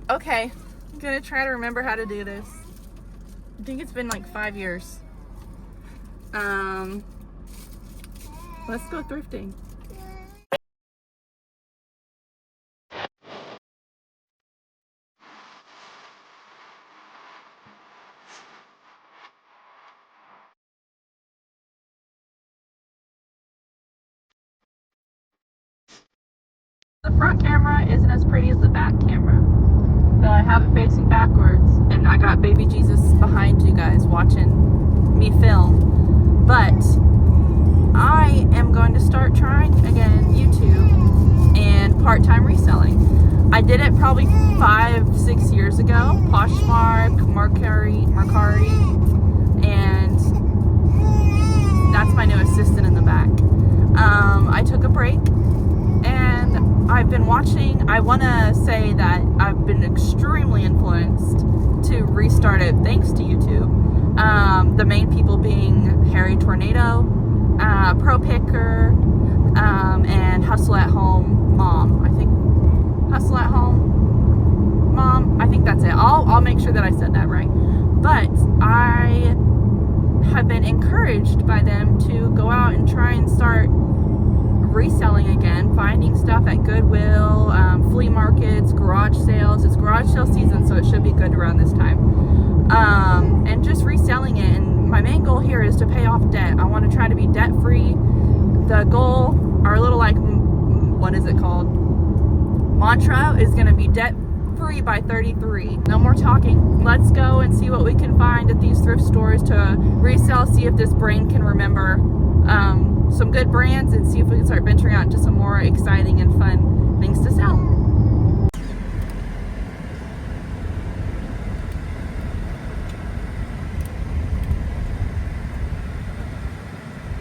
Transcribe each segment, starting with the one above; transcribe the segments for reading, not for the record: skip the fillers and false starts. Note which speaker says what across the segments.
Speaker 1: Okay, I'm gonna try to remember how to do this. I think it's been like 5 years. Let's go thrifting. The front camera isn't as pretty as the back camera, so I have it facing backwards, and I got baby Jesus behind you guys watching me film. But I am going to start trying again YouTube and part-time reselling. I did it probably 5-6 years ago. Poshmark, Mercari, and that's my new assistant in the back. I took a break and I've been watching. I want to say that I've been extremely influenced to restart it thanks to YouTube. The main people being Harry Tornado, Pro Picker, and Hustle at Home Mom. I think Hustle at Home Mom. I think that's it. I'll make sure that I said that right. But I have been encouraged by them to go out and try and start reselling again, finding stuff at Goodwill, flea markets, garage sales. It's garage sale season, so it should be good around this time. And just reselling it. And my main goal here is to pay off debt. I want to try to be debt free. The goal, our little what is it called? Mantra is going to be debt free by 33. No more talking. Let's go and see what we can find at these thrift stores to resell. See if this brain can remember some good brands, and see if we can start venturing out into some more exciting and fun things to sell.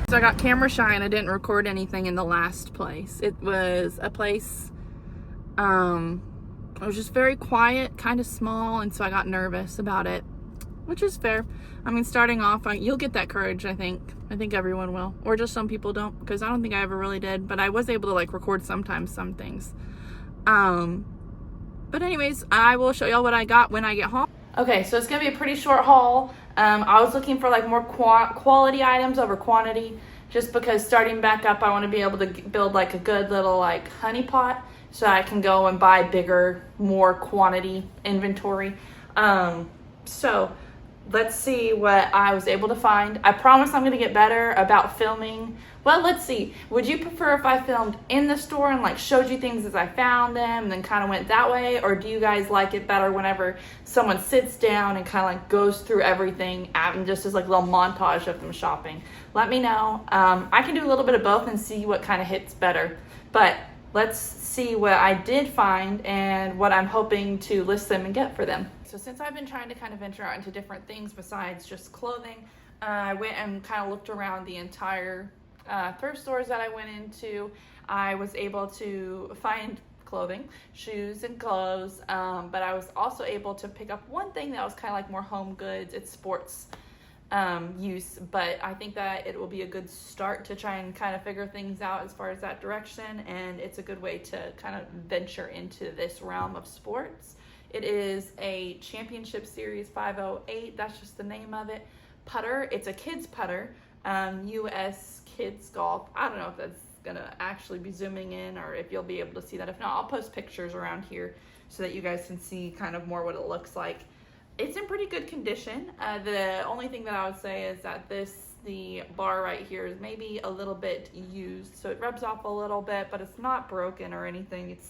Speaker 1: So I got camera shy and I didn't record anything in the last place. It was a place, it was just very quiet, kind of small, and so I got nervous about it, which is fair. I mean, starting off, you'll get that courage, I think. I think everyone will. Or just some people don't, because I don't think I ever really did. But I was able to, record sometimes some things. But anyways, I will show y'all what I got when I get home. Okay, so it's going to be a pretty short haul. I was looking for, more quality items over quantity. Just because starting back up, I want to be able to build, a good little, honey pot. So I can go and buy bigger, more quantity inventory. So let's see what I was able to find. I promise I'm going to get better about filming. Well, let's see. Would you prefer if I filmed in the store and showed you things as I found them and then kind of went that way? Or do you guys like it better whenever someone sits down and kind of goes through everything and just as a little montage of them shopping? Let me know. I can do a little bit of both and see what kind of hits better. But let's see what I did find and what I'm hoping to list them and get for them. So since I've been trying to kind of venture out into different things besides just clothing, I went and kind of looked around the entire thrift stores that I went into. I was able to find clothing, shoes and clothes, but I was also able to pick up one thing that was kind of more home goods. It's sports use, but I think that it will be a good start to try and kind of figure things out as far as that direction, and it's a good way to kind of venture into this realm of sports. It is a Championship Series 508, that's just the name of it, putter. It's a kids putter, US Kids Golf. I don't know if that's gonna actually be zooming in or if you'll be able to see that. If not, I'll post pictures around here so that you guys can see kind of more what it looks like. It's in pretty good condition. The only thing that I would say is that the bar right here is maybe a little bit used, so it rubs off a little bit, but it's not broken or anything. It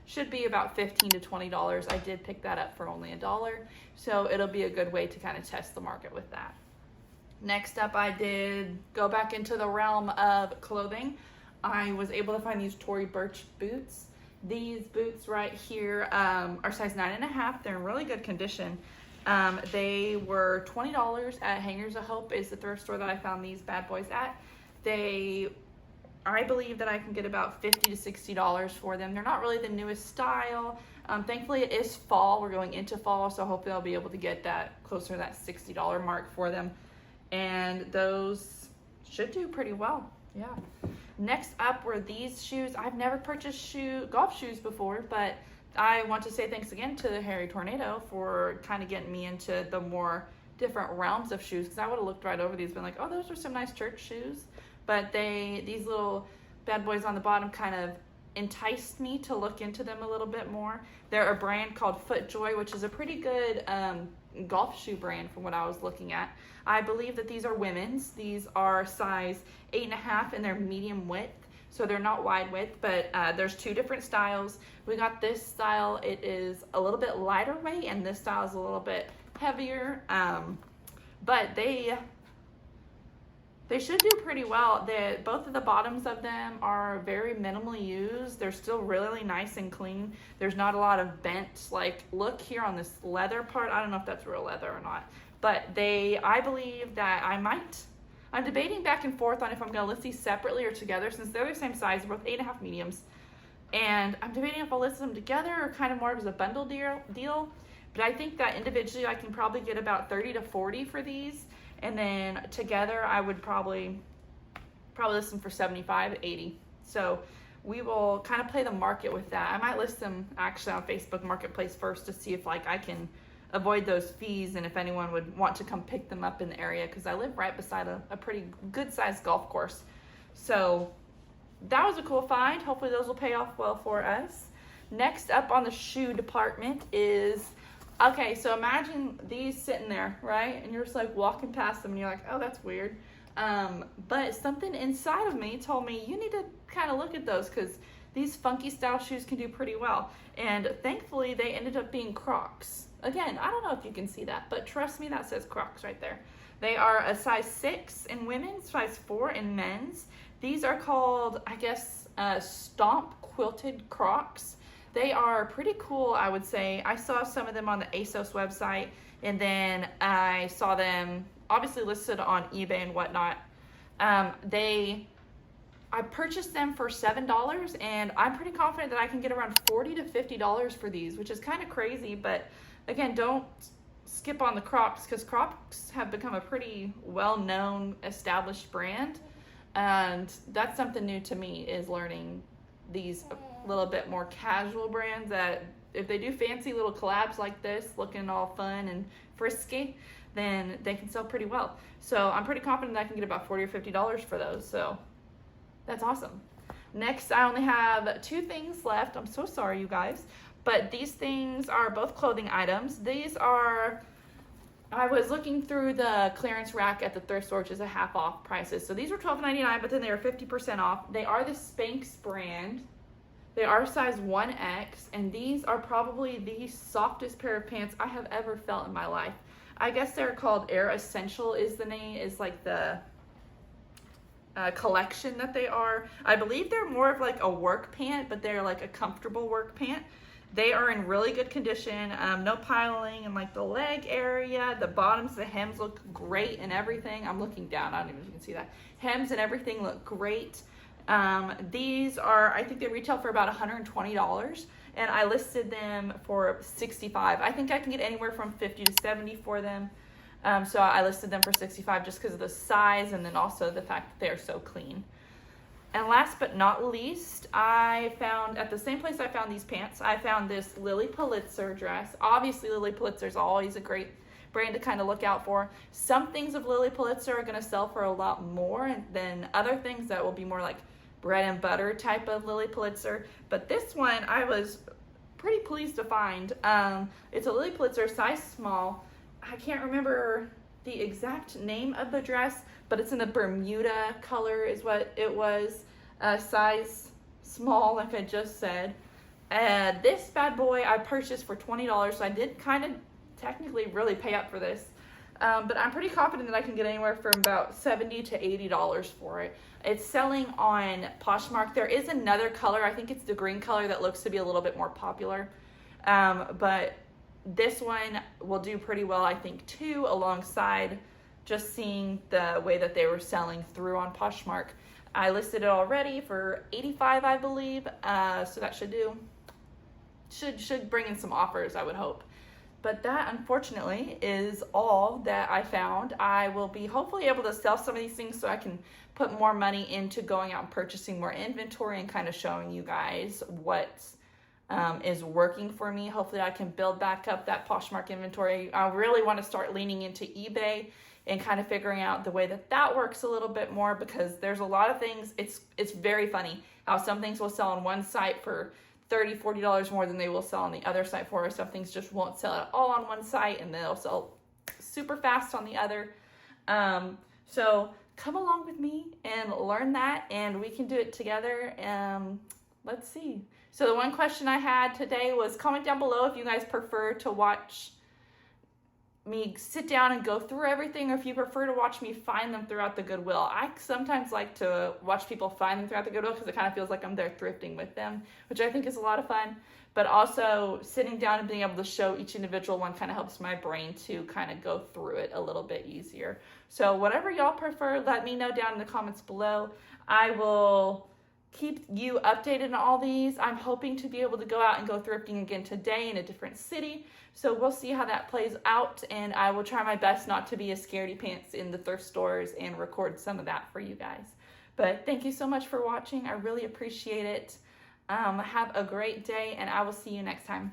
Speaker 1: should be about $15 to $20. I did pick that up for only $1, so it'll be a good way to kind of test the market with that. Next up, I did go back into the realm of clothing. I was able to find these Tory Burch boots. These boots right here are size 9.5. They're in really good condition. They were $20 at Hangers of Hope is the thrift store that I found these bad boys at. I believe that I can get about $50 to $60 for them. They're not really the newest style. Thankfully it is fall. We're going into fall, so hopefully I'll be able to get that closer to that $60 mark for them. And those should do pretty well. Yeah. Next up were these shoes. I've never purchased golf shoes before, but I want to say thanks again to the Harry Tornado for kind of getting me into the more different realms of shoes, because I would have looked right over these, been like, oh, those are some nice church shoes. But these little bad boys on the bottom kind of enticed me to look into them a little bit more. They're a brand called FootJoy, which is a pretty good golf shoe brand from what I was looking at. I believe that these are women's. These are size 8.5 and they're medium width. So they're not wide width, but there's two different styles. We got this style. It is a little bit lighter weight, and this style is a little bit heavier. But they should do pretty well. Both of the bottoms of them are very minimally used. They're still really nice and clean. There's not a lot of bent, like look here on this leather part. I don't know if that's real leather or not, but I believe that I'm debating back and forth on if I'm going to list these separately or together, since they're the same size, both 8.5 mediums. And I'm debating if I'll list them together or kind of more as a bundle deal. But I think that individually I can probably get about 30 to 40 for these. And then together I would probably list them for 75, 80. So we will kind of play the market with that. I might list them actually on Facebook Marketplace first to see if I can avoid those fees and if anyone would want to come pick them up in the area, because I live right beside a pretty good sized golf course. So that was a cool find. Hopefully those will pay off well for us. Next up on the shoe department is, okay, so imagine these sitting there, right? And you're just like walking past them and you're like, oh, that's weird. But something inside of me told me you need to kind of look at those, because these funky style shoes can do pretty well. And thankfully they ended up being Crocs. Again, I don't know if you can see that, but trust me, that says Crocs right there. They are a size 6 in women's, size 4 in men's. These are called, I guess, Stomp Quilted Crocs. They are pretty cool, I would say. I saw some of them on the ASOS website, and then I saw them obviously listed on eBay and whatnot. I purchased them for $7, and I'm pretty confident that I can get around $40 to $50 for these, which is kind of crazy. But again, don't skip on the Crocs, because Crocs have become a pretty well-known, established brand. And that's something new to me, is learning these a little bit more casual brands that if they do fancy little collabs like this, looking all fun and frisky, then they can sell pretty well. So I'm pretty confident that I can get about $40 or $50 for those. So that's awesome. Next, I only have 2 things left. I'm so sorry, you guys. But these things are both clothing items. I was looking through the clearance rack at the thrift store, which is a half off prices. So these were $12.99, but then they were 50% off. They are the Spanx brand. They are size 1X, and these are probably the softest pair of pants I have ever felt in my life. I guess they're called Air Essential is the name, is like the collection that they are. I believe they're more of like a work pant, but they're like a comfortable work pant. They are in really good condition, no piling in like the leg area. The bottoms, the hems look great and everything. I'm looking down, I don't even know if you can see that. Hems and everything look great. These are, I think they retail for about $120, and I listed them for $65. I think I can get anywhere from $50 to $70 for them. So I listed them for $65 just because of the size, and then also the fact that they are so clean. And last but not least, I found at the same place I found these pants, I found this Lily Pulitzer dress. Obviously, Lily Pulitzer is always a great brand to kind of look out for. Some things of Lily Pulitzer are going to sell for a lot more than other things that will be more like bread and butter type of Lily Pulitzer. But this one I was pretty pleased to find. It's a Lily Pulitzer size small. I can't remember the exact name of the dress, but it's in the Bermuda color is what it was. Size small, like I just said. This bad boy I purchased for $20, so I did kind of technically really pay up for this. But I'm pretty confident that I can get anywhere from about $70 to $80 for it. It's selling on Poshmark. There is another color, I think it's the green color, that looks to be a little bit more popular. But this one will do pretty well, I think, too, alongside just seeing the way that they were selling through on Poshmark. I listed it already for $85, I believe. So that should bring in some offers, I would hope. But that, unfortunately, is all that I found. I will be hopefully able to sell some of these things so I can put more money into going out and purchasing more inventory and kind of showing you guys what is working for me. Hopefully I can build back up that Poshmark inventory. I really want to start leaning into eBay and kind of figuring out the way that works a little bit more, because there's a lot of things. It's very funny how some things will sell on one site for $30-$40 more than they will sell on the other site for. Some things just won't sell at all on one site and they'll sell super fast on the other. So come along with me and learn that, and we can do it together. Let's see. So the one question I had today was, comment down below if you guys prefer to watch me sit down and go through everything, or if you prefer to watch me find them throughout the Goodwill. I sometimes like to watch people find them throughout the Goodwill because it kind of feels like I'm there thrifting with them, which I think is a lot of fun. But also sitting down and being able to show each individual one kind of helps my brain to kind of go through it a little bit easier. So whatever y'all prefer, let me know down in the comments below. I will keep you updated on all these. I'm hoping to be able to go out and go thrifting again today in a different city. So we'll see how that plays out, and I will try my best not to be a scaredy pants in the thrift stores and record some of that for you guys. But thank you so much for watching. I really appreciate it. Have a great day, and I will see you next time.